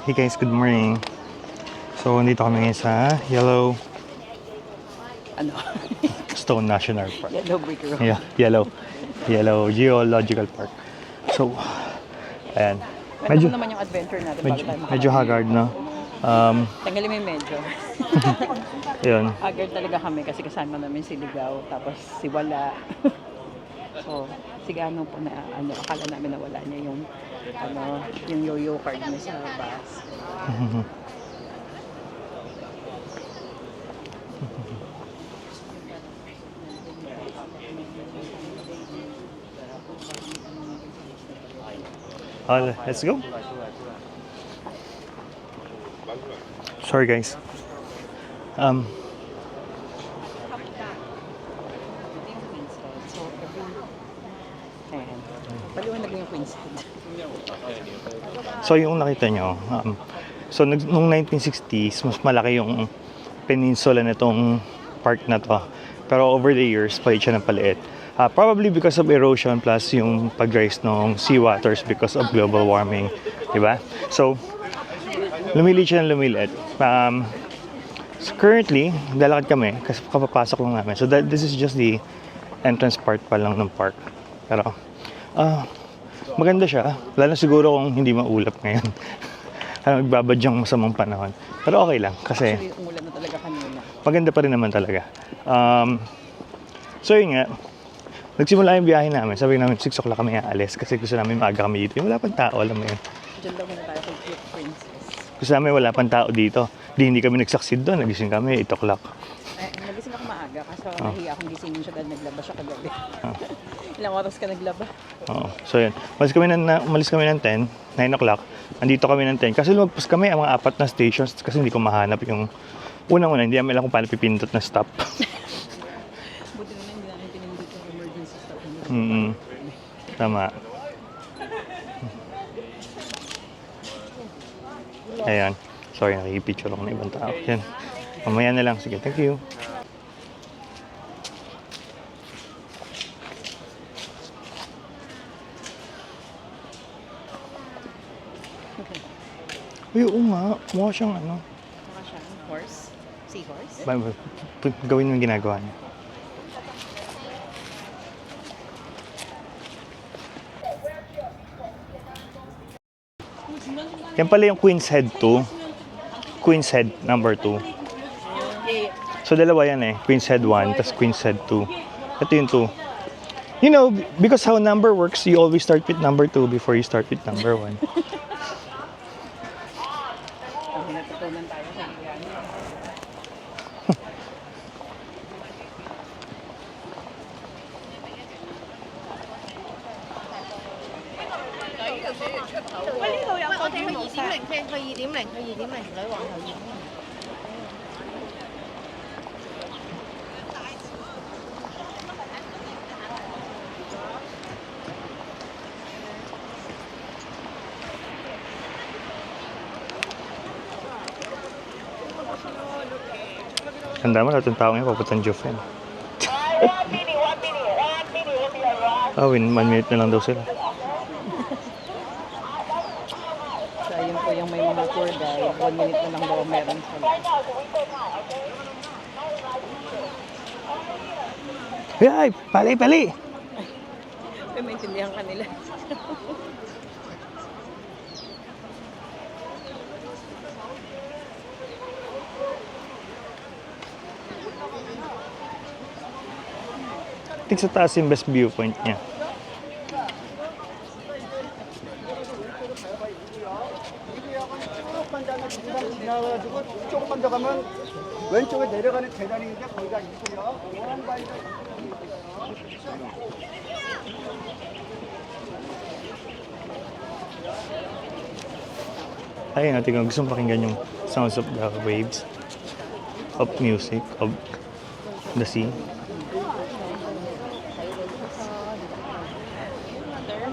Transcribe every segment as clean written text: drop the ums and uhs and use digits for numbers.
Hey guys, good morning. So, nandito kami ngayon sa Yellow Stone National Park. Yellow brick road. Yeah, Yellow Geological Park. So, ayan. Medyo naman yung adventure natin bago tayo medyo haggard, no? Tanggalin mo yung medyo. Yun. Haggard talaga kami kasi kasama namin si Ligaw, tapos si Wala. So, si Gano po na, akala namin na wala niya yung, yung yo-yo card niya sa bus. Let's go. Sorry guys. Paliwanag mo yung Queen's Head. So yung nakita nyo, so nung 1960s, mas malaki yung peninsula nitong park na to. Pero over the years, paliit siya ng paliit. Probably because of erosion plus yung pag-rise ng seawaters because of global warming. Diba? So, lumiliit siya ng lumiliit. So currently, lalakad kami kasi kapapasok lang namin. So this is just the entrance part pa lang ng park. Pero, maganda siya. Lalo siguro kung hindi maulap ngayon. Magbabadyang masamang panahon. Pero okay lang kasi Actually, umulan na talaga kanina. maganda pa rin naman talaga. So yun nga, nagsimula yung biyahe namin. Sabi namin 6 o'clock kami aalis kasi gusto namin maaga kami dito. Yung wala pang tao, alam mo yun. Diyan daw muna tayo kay Cute Princess. Gusto namin wala pang tao dito. Hindi kami nagsaksid doon. Nagising kami 8 o'clock. Nagising ako maaga kasi nahiya akong gisingin siya dahil naglaba siya kagabi. Ilang oras ka naglaba? Oo. So yun, umalis kami ng 10, 9 o'clock. Andito kami ng 10. Kasi lumagpas kami ang mga 4 na stations kasi hindi ko mahanap yung unang-una. Hindi namin alam kung paano pipindot na stop. Buti na hindi namin pinindot yung emergency stop. Tama. Ayan. Sorry, nakikipicture ako ng ibang tao. Yan. Mamaya na lang. Sige, thank you. Uy, oo nga. Mukha siyang ano. Mukha siyang horse? Seahorse? Gawin mo yung ginagawa niya. Yan pala yung Queen's Head 2. Queen's Head number 2. So dalawa yan eh. Queen's Head 1, tas Queen's Head 2. Ito yung 2. You know, because how number works, you always start with number 2 before you start with number 1. Natutunan tayo sa Ligano. Tanda mo, lahat ng tao ngayon papuntang Jofen. One minute na lang daw sila. So, ayun po yung may mga tour guide. 1 minute na lang daw meron sila. Ay, pali! Ay, maintindihan ka nila. I think sa taas yung best viewpoint niya. 나와가지고 조금만 더 가면 왼쪽에 내려가는 계단인데 거기가 있고요. Ayun, natin kung gusto pakinggan yung sounds of the waves, of music, of the sea.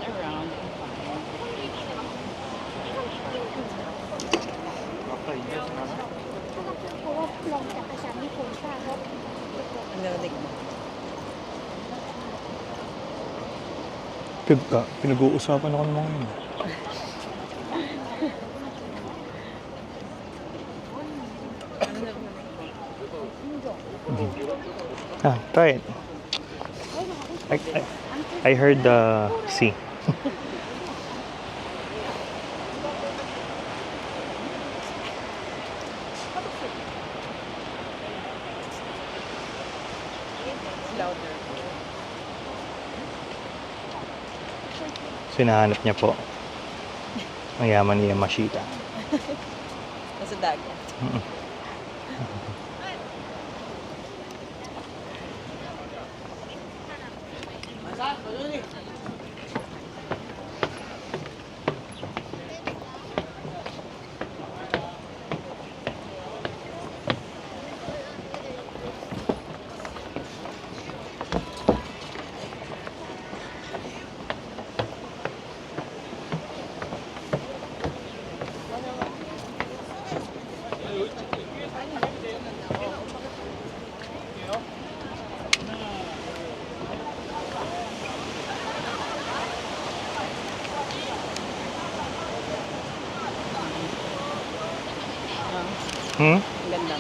Turn around. Ang narinig mo. Pinag-uusapan ako ng mga yun. Ah, try it. I heard the C. Louder. Sinahanap niya po. Mayaman ni Yamashita. Nasa dagat. Hmm? Ang ganda.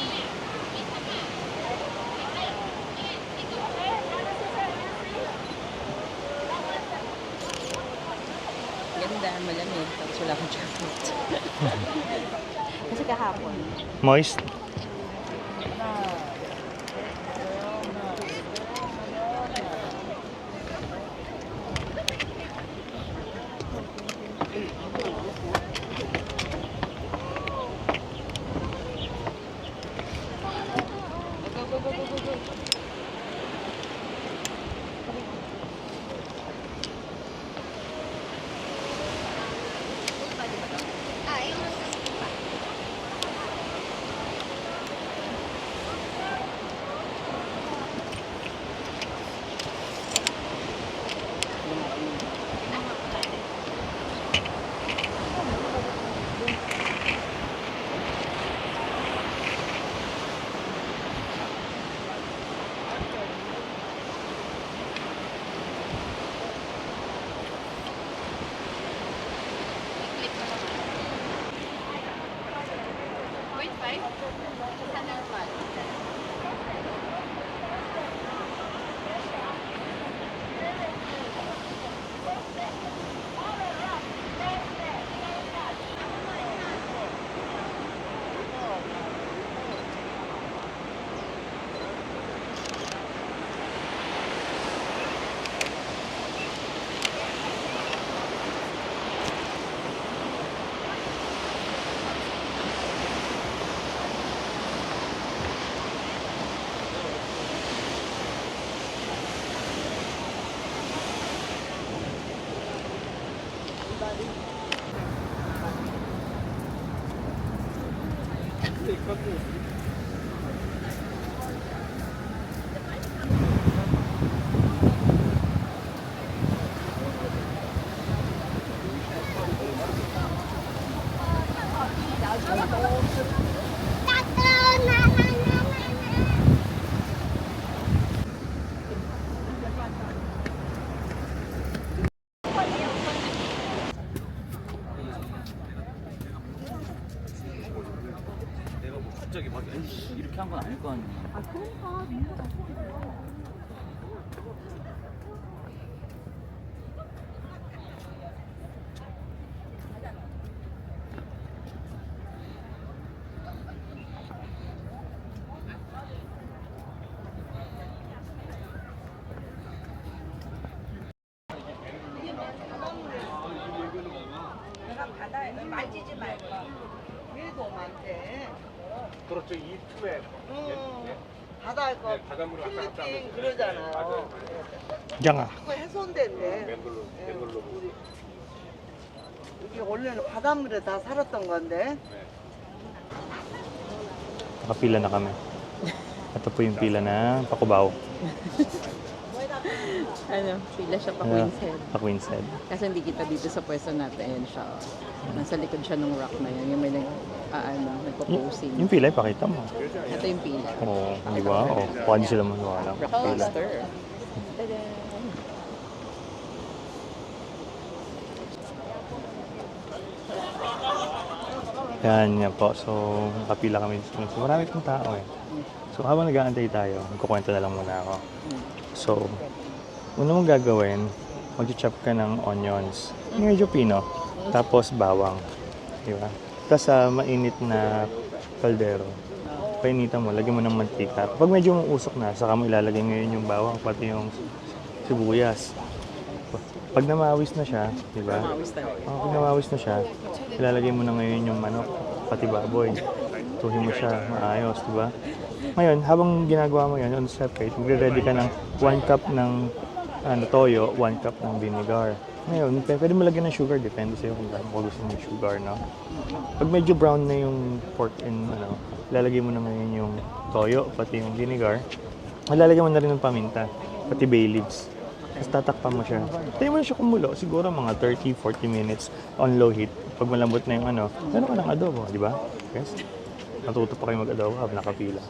Ganda, malamig. Tapos wala akong jacket. Kasi kahapon. Moist? 갑자기 막 이렇게 한 건 아닐 거 아니야. 만지지 말고. 밀고 오면 안 돼. 그렇죠. 이 틈에 바다에 거 바닷물이 왔다 갔다 플리팅 하면서. 그러잖아요. 맞아요. Diyan ka. 그거 훼손된대. 맨돌로 맨돌로. 이게 원래는 바닷물에 다 살았던 건데. Nakapila na kami. Ito po yung pila na Pakubaw. Ano, pila siya pa Ah, Queen's Head. Pa Queen's Head. Kasi hindi kita dito sa pwesto natin. Ayan siya. Nasa likod siya ng rock na yan. Yung may nagpo-posing. Yung pila, ipakita mo. Ito yung pila. Oo, di ba? Oo, baka di sila maniwala. Rock Pila. poster. Tada! Yan, yan po. So, nakapila kami. So, marami pong tao eh. So, So, habang nag-aantay tayo, magkukwento na lang muna ako. So, una mong gagawin, mag-chop ka ng onions. Medyo pino. Tapos bawang. Di ba? Tapos sa mainit na kaldero, painitan mo, lagyan mo ng mantika. Pag medyo usok na, saka mo ilalagay ngayon yung bawang, pati yung sibuyas. Pag namawis na siya, di ba? Pag namawis na siya, ilalagay mo na ngayon yung manok, pati baboy. Tuhin mo siya, maayos, di ba? Ngayon, habang ginagawa mo yan, on separate, magre-ready ka ng 1 cup ng toyo, 1 cup ng vinegar. Ngayon, pwede mo lagyan ng sugar, depende sa'yo kung gaano mo gusto ng sugar, no? Pag medyo brown na yung pork and lalagay mo na ngayon yung toyo, pati yung vinegar. Lalagyan mo na rin ng paminta, pati bay leaves. Tapos tatakpan mo siya. Tayo mo na siya kumulo, siguro mga 30-40 minutes on low heat. Pag malambot na yung meron ka ng adobo, di ba? Yes? Natuto pa kayo mag-adobo habang nakapila.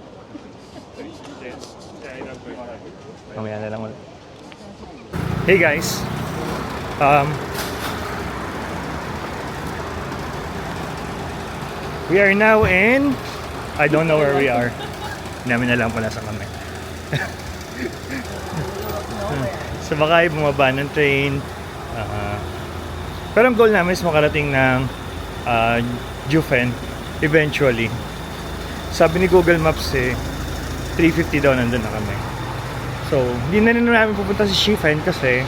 Mamaya na lang ulit. Hey guys! We are now in... I don't know where we are. Namin na lang pala sa kami. So baka bumaba ng train. Pero ang goal namin is makarating ng Jufen eventually. Sabi ni Google Maps 3:50 daw nandun na kami. So hindi na rin namin pupunta sa Jufen kasi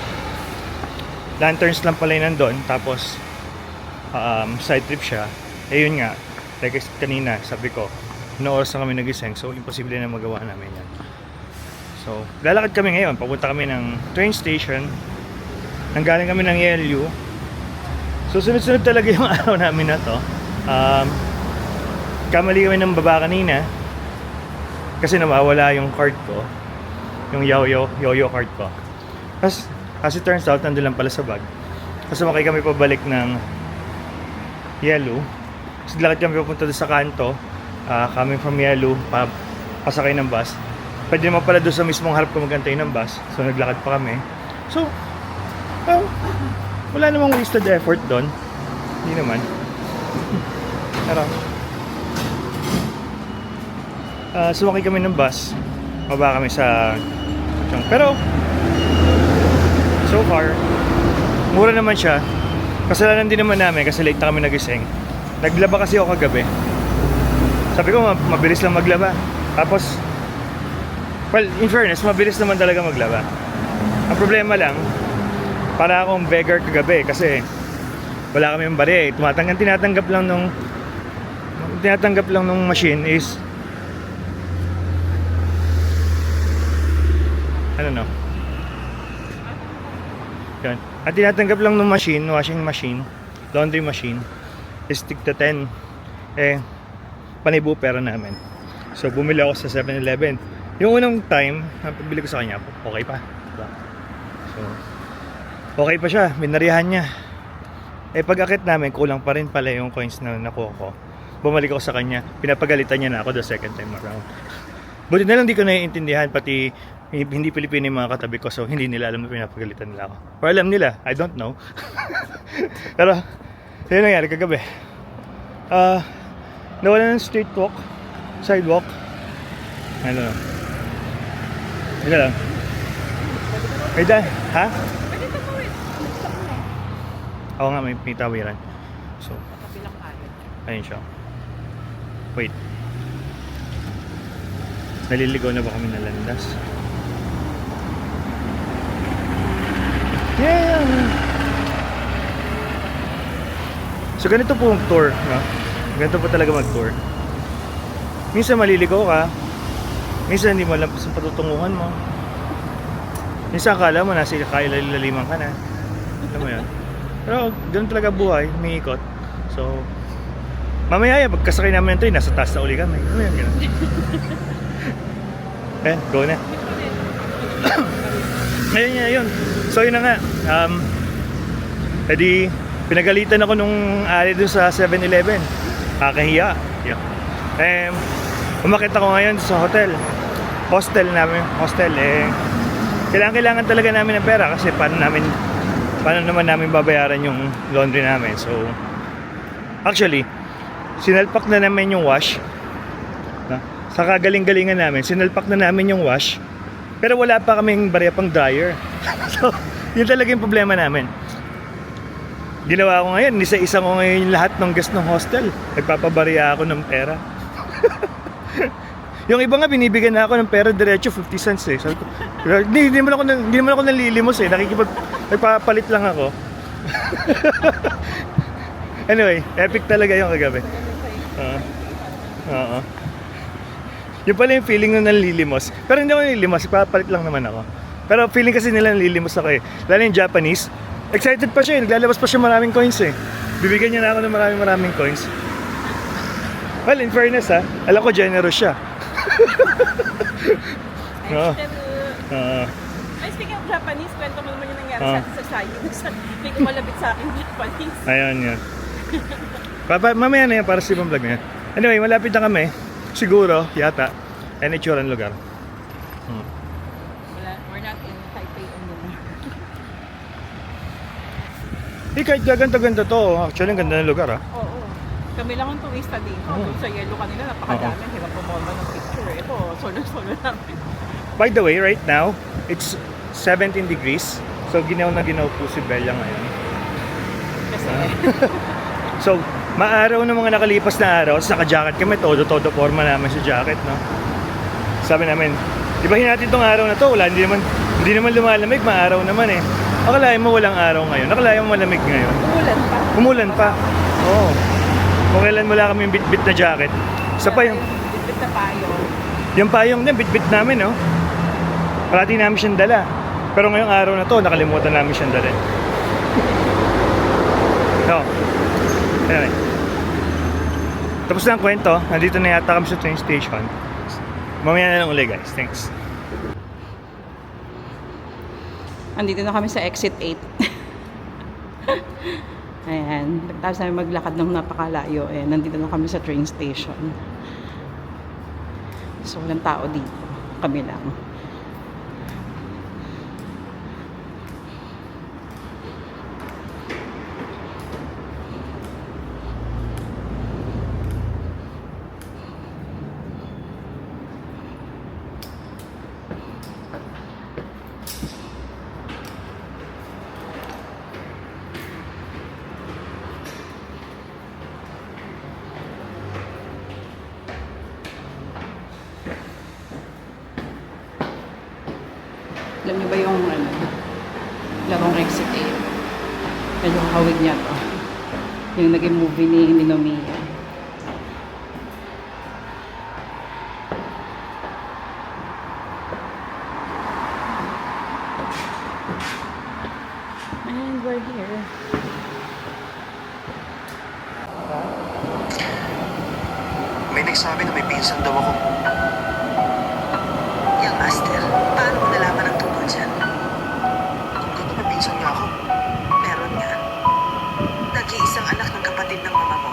lanterns lang pala yun nandun. Tapos side trip siya. Yun nga, like kanina sabi ko, no oras na kami nagising, so imposible na magawa namin yan. So, lalakad kami ngayon. Papunta kami ng train station. Nanggaling kami ng YLU. So, sunod-sunod talaga yung araw namin na to. Kamali kami ng baba kanina. Kasi nawawala yung card ko. Yung yo-yo card ko. Tapos, as it turns out, nandun lang pala sa bag. Tapos, sumakay kami pabalik ng YLU. So, lakad kami papunta doon sa kanto. Coming from YLU, pasakay ng bus. Pwede naman pala doon sa mismong harap ko magantay ng bus. So, naglakad pa kami. So, wala namang wasted effort doon. Hindi naman. Pero, sumakay kami ng bus. Baba kami sa... Pero, so far, mura naman siya. Kasalanan din naman namin kasi late na kami nagising. Naglaba kasi ako kagabi. Sabi ko, mabilis lang maglaba. Tapos, well, in fairness, mabilis naman talaga maglaba. Ang problema lang, para akong beggar kagabi kasi wala kami yung bari. Tinatanggap lang nung machine is yan. At tinatanggap lang nung machine, washing machine, laundry machine is stick to 10. Panibo pera namin. So bumili ako sa 7-Eleven. Yung unang time, pabili ko sa kanya, okay pa. Diba? So, okay pa siya, binarihan niya. Pag-akit namin, kulang pa rin pala yung coins na nakuha ko. Bumalik ako sa kanya, pinapagalitan niya na ako the second time around. Buti na lang di ko naiintindihan, pati hindi Pilipino yung mga katabi ko, so hindi nila alam na pinapagalitan nila ako. Or alam nila, I don't know. Pero, yun nangyari kagabi. Nawala ng street walk, sidewalk. Ano? Ika lang. May ha? Oo nga, may tawiran. So, ayun siya. Wait. Naliligaw na ba kami na landas? Yeah! So, ganito po ang tour, no? Ganito po talaga mag-tour. Minsan maliligaw ka. Minsan hindi mo alam sa patutunguhan mo. Minsan akala mo nasa kailaliman ka na. Alam mo yan. Pero ganun talaga buhay, may ikot. So, mamaya pagkasakay namin ng train, nasa taas na uli kami. Ano yan, gano'n? Go na. Ayun. So yun na nga. Edi, pinagalitan ako nung ari dun sa 7-Eleven. Kakahiya. Yeah. Umakit ako ngayon sa hostel kailangan talaga namin ng pera kasi paano naman namin babayaran yung laundry namin. So actually sinalpak na namin yung wash sa kagaling-galingan namin, sinalpak na namin yung wash, pero wala pa kaming barya pang dryer. So, yun talaga yung problema namin. Ginawa ko ngayon, isa-isa ko ngayon yung lahat ng guest ng hostel. Nagpapabarya ako ng pera. Yung iba nga, binibigyan na ako ng pera diretso, 50 cents eh. Sabi ko, hindi naman ako nalilimos eh. Nagpapalit lang ako. Anyway, epic talaga yung kagabi. Oo. Yung pala yung feeling na nalilimos. Pero hindi ako nalilimos, papalit lang naman ako. Pero feeling kasi nila nalilimos ako eh. Lalo yung Japanese, excited pa siya eh. Naglalabas pa siya maraming coins eh. Bibigyan niya na ako ng maraming coins. Well, in fairness ha, alam ko generous siya. Oo. Ay, speaking of Japanese, kwento mo naman yung nangyari sa atin sa Sayo. May kumalabit sa akin Japanese. Ayun yun. Mamaya na yan para sa ibang vlog na yan. Anyway, malapit na kami. Siguro, yata. Yan itsura ng lugar. We're not in Taipei anymore. Kahit gaganda-ganda to. Actually, ang ganda ng lugar Oo. Kami lang ang turista dito. Doon sa yellow kanila, napakadami. Hirap pumolma ng picture. Ito, solo-solo namin. By the way, right now, it's 17 degrees. So, ginaw po si Bella ngayon. Kasi, So, maaraw ng mga nakalipas na araw, naka-jacket kami, todo forma namin sa jacket, no? Sabi namin, ibahin natin itong araw na to, hindi naman lumalamig, maaraw naman eh. Akalain mo walang araw ngayon, akalain mo malamig ngayon. Umulan pa. Oo. Kung kailan wala kami yung bit-bit na jacket. Isa pa yung bit na payong. yung payong din, bit-bit namin, no? Parati namin siyang dala. Pero ngayong araw na to, nakalimutan namin siyang dala. So, anyway. Tapos na ang kwento. Nandito na yata kami sa train station. Mamaya na lang ulit guys. Thanks. Andito na kami sa exit 8. Ayan. Tapos namin maglakad ng napakalayo. Ayan. Nandito na kami sa train station. So, walang tao dito. Kami lang. Alam niyo ba yung larong Exit 8? Medyo kakawig niya to. Yung naging movie ni Nomiya. And we're here. May nagsabi na may pinsan daw ako. Yung master, paano mo nalaman ang tungkol dyan? Kung gano'n may pinsan nga ako. Meron nga. Nag-iisang anak ng kapatid ng mama mo.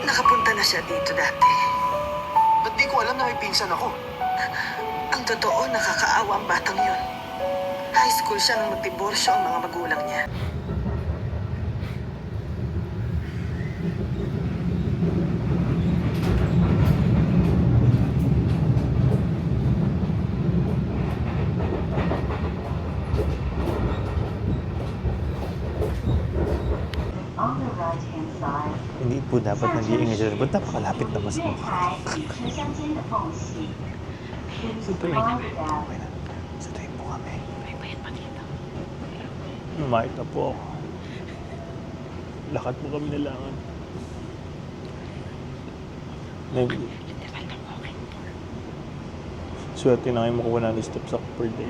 Nakapunta na siya dito dati. Ba't di ko alam na may pinsan ako? Ang totoo, nakakaawa ang batang yun. High school siya nang magdiborsyo ang mga magulang niya. Hindi po dapat nag-iingay dyan. Ba't napakalapit naman sa mukha? Sa tuwing. Okay na. Sa tuwing po kami. May bayad pa dito. Mahit na po ako. Lakad po kami na langan. Swerte na kayo makuha 100 steps up per day.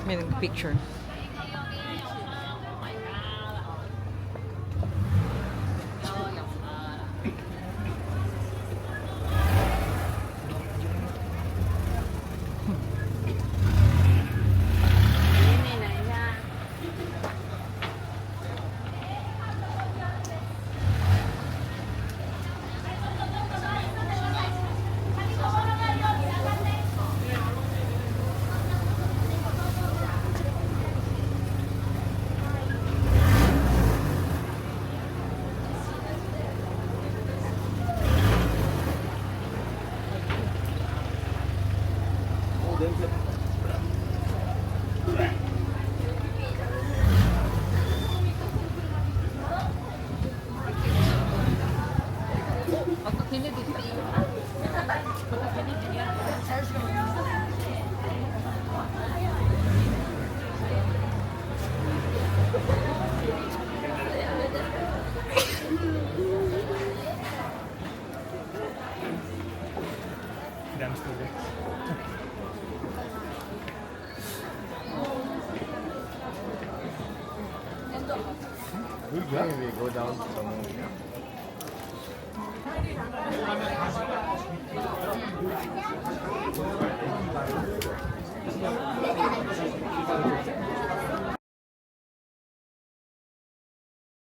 May nag-picture. Damn students.